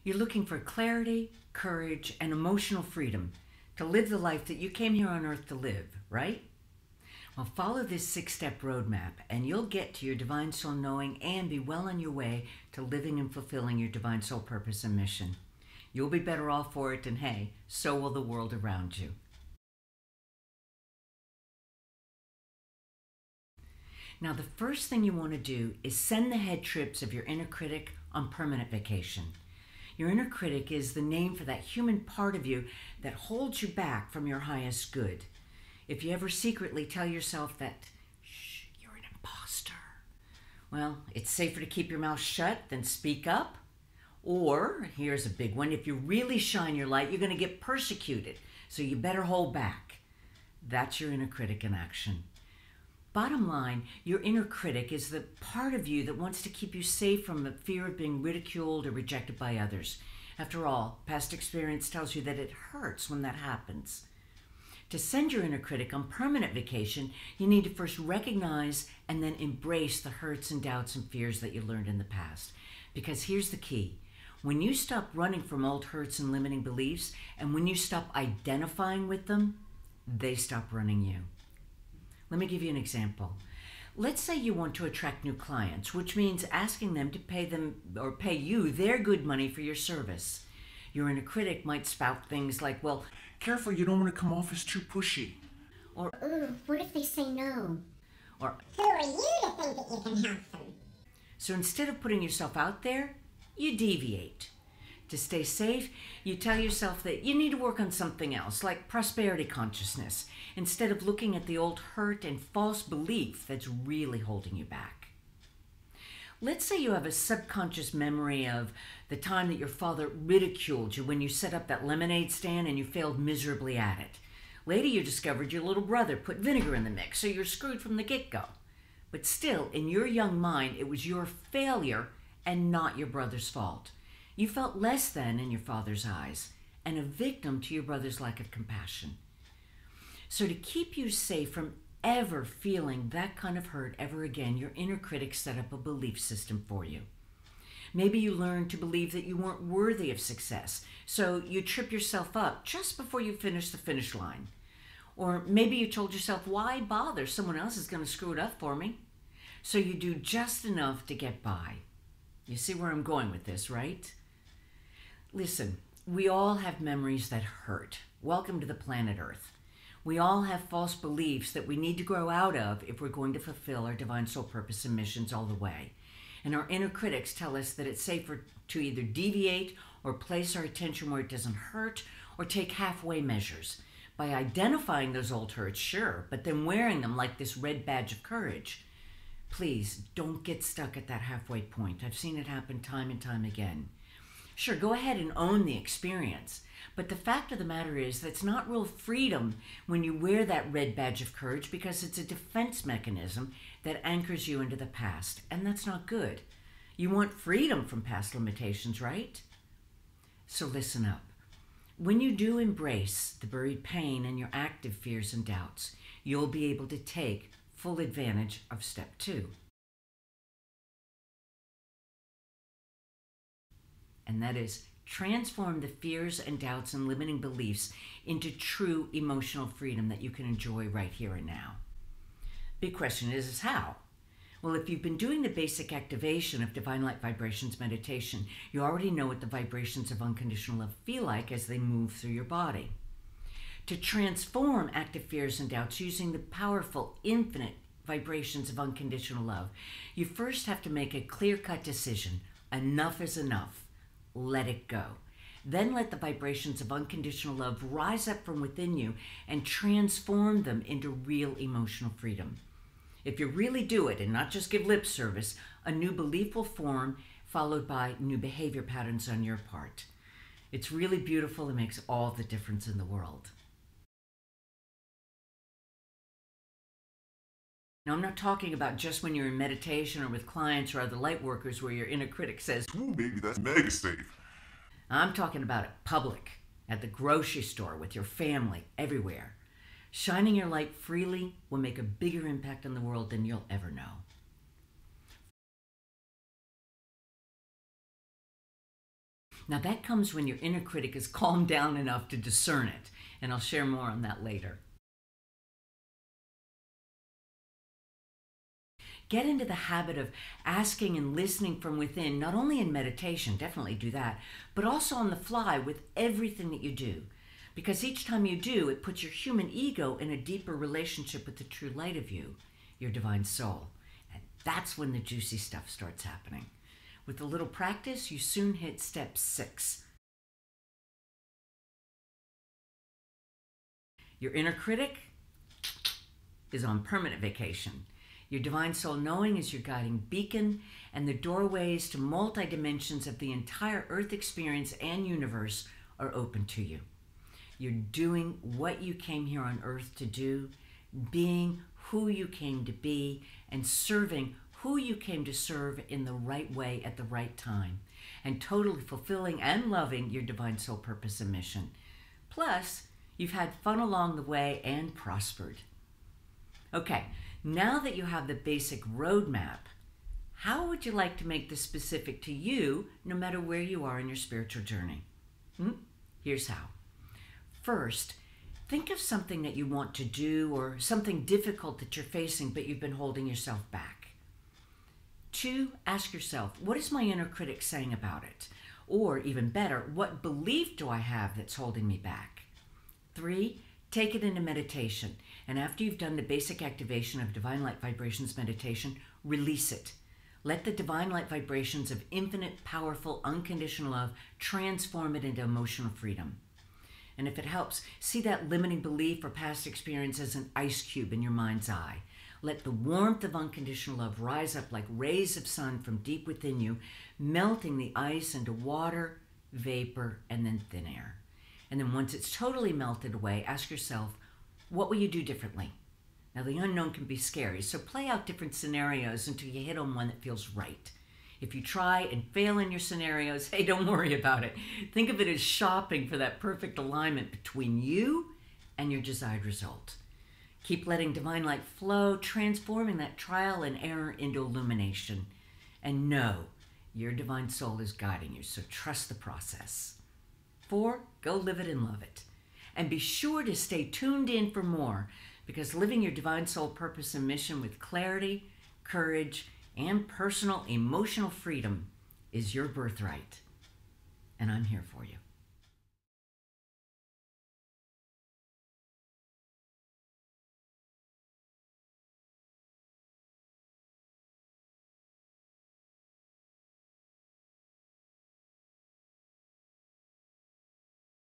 You're looking for clarity, courage, and emotional freedom to live the life that you came here on earth to live, right? Well, follow this 6-step roadmap and you'll get to your divine soul knowing and be well on your way to living and fulfilling your divine soul purpose and mission. You'll be better off for it, and hey, so will the world around you. Now, the first thing you want to do is send the head trips of your inner critic on permanent vacation. Your inner critic is the name for that human part of you that holds you back from your highest good. If you ever secretly tell yourself that, shh, you're an imposter, well, it's safer to keep your mouth shut than speak up. Or, here's a big one, if you really shine your light, you're going to get persecuted, so you better hold back. That's your inner critic in action. Bottom line, your inner critic is the part of you that wants to keep you safe from the fear of being ridiculed or rejected by others. After all, past experience tells you that it hurts when that happens. To send your inner critic on permanent vacation, you need to first recognize and then embrace the hurts and doubts and fears that you learned in the past. Because here's the key. When you stop running from old hurts and limiting beliefs, and when you stop identifying with them, they stop running you. Let me give you an example. Let's say you want to attract new clients, which means asking them to pay you their good money for your service. Your inner critic might spout things like, well, careful, you don't want to come off as too pushy. Or, ooh, what if they say no? Or, who are you to think that you can help them? So instead of putting yourself out there, you deviate. To stay safe, you tell yourself that you need to work on something else, like prosperity consciousness, instead of looking at the old hurt and false belief that's really holding you back. Let's say you have a subconscious memory of the time that your father ridiculed you when you set up that lemonade stand and you failed miserably at it. Later you discovered your little brother put vinegar in the mix, so you're screwed from the get-go. But still, in your young mind, it was your failure and not your brother's fault. You felt less than in your father's eyes and a victim to your brother's lack of compassion. So to keep you safe from ever feeling that kind of hurt ever again, your inner critic set up a belief system for you. Maybe you learned to believe that you weren't worthy of success, so you trip yourself up just before you finish the finish line. Or maybe you told yourself, why bother? Someone else is going to screw it up for me. So you do just enough to get by. You see where I'm going with this, right? Listen, we all have memories that hurt. Welcome to the planet Earth. We all have false beliefs that we need to grow out of if we're going to fulfill our divine soul purpose and missions all the way. And our inner critics tell us that it's safer to either deviate or place our attention where it doesn't hurt or take halfway measures. By identifying those old hurts, sure, but then wearing them like this red badge of courage. Please don't get stuck at that halfway point. I've seen it happen time and time again. Sure, go ahead and own the experience. But the fact of the matter is that's not real freedom when you wear that red badge of courage, because it's a defense mechanism that anchors you into the past, and that's not good. You want freedom from past limitations, right? So listen up. When you do embrace the buried pain and your active fears and doubts, you'll be able to take full advantage of step 2. And that is transform the fears and doubts and limiting beliefs into true emotional freedom that you can enjoy right here and now. Big question is how? Well, if you've been doing the basic activation of Divine Light Vibrations meditation, you already know what the vibrations of unconditional love feel like as they move through your body. To transform active fears and doubts using the powerful, infinite vibrations of unconditional love, you first have to make a clear-cut decision. Enough is enough. Let it go. Then let the vibrations of unconditional love rise up from within you and transform them into real emotional freedom. If you really do it and not just give lip service, a new belief will form, followed by new behavior patterns on your part. It's really beautiful and makes all the difference in the world. Now, I'm not talking about just when you're in meditation or with clients or other light workers where your inner critic says, "Ooh, baby, that's mega safe." I'm talking about it public, at the grocery store, with your family, everywhere. Shining your light freely will make a bigger impact on the world than you'll ever know. Now that comes when your inner critic is calmed down enough to discern it, and I'll share more on that later. Get into the habit of asking and listening from within, not only in meditation, definitely do that, but also on the fly with everything that you do. Because each time you do, it puts your human ego in a deeper relationship with the true light of you, your divine soul. And that's when the juicy stuff starts happening. With a little practice, you soon hit step 6. Your inner critic is on permanent vacation. Your divine soul knowing is your guiding beacon, and the doorways to multi-dimensions of the entire earth experience and universe are open to you. You're doing what you came here on earth to do, being who you came to be, and serving who you came to serve in the right way at the right time, and totally fulfilling and loving your divine soul purpose and mission. Plus, you've had fun along the way and prospered. Okay, now that you have the basic roadmap, how would you like to make this specific to you, no matter where you are in your spiritual journey? Here's how. First, think of something that you want to do or something difficult that you're facing but you've been holding yourself back. 2, ask yourself, what is my inner critic saying about it? Or even better, what belief do I have that's holding me back? 3, take it into meditation. And after you've done the basic activation of Divine Light Vibrations meditation, release it. Let the Divine Light Vibrations of infinite, powerful, unconditional love transform it into emotional freedom. And if it helps, see that limiting belief or past experience as an ice cube in your mind's eye. Let the warmth of unconditional love rise up like rays of sun from deep within you, melting the ice into water, vapor, and then thin air. And then once it's totally melted away, ask yourself, what will you do differently? Now the unknown can be scary, so play out different scenarios until you hit on one that feels right. If you try and fail in your scenarios, hey, don't worry about it. Think of it as shopping for that perfect alignment between you and your desired result. Keep letting divine light flow, transforming that trial and error into illumination. And know your divine soul is guiding you, so trust the process. 4, go live it and love it. And be sure to stay tuned in for more, because living your divine soul purpose and mission with clarity, courage, and personal emotional freedom is your birthright. And I'm here for you.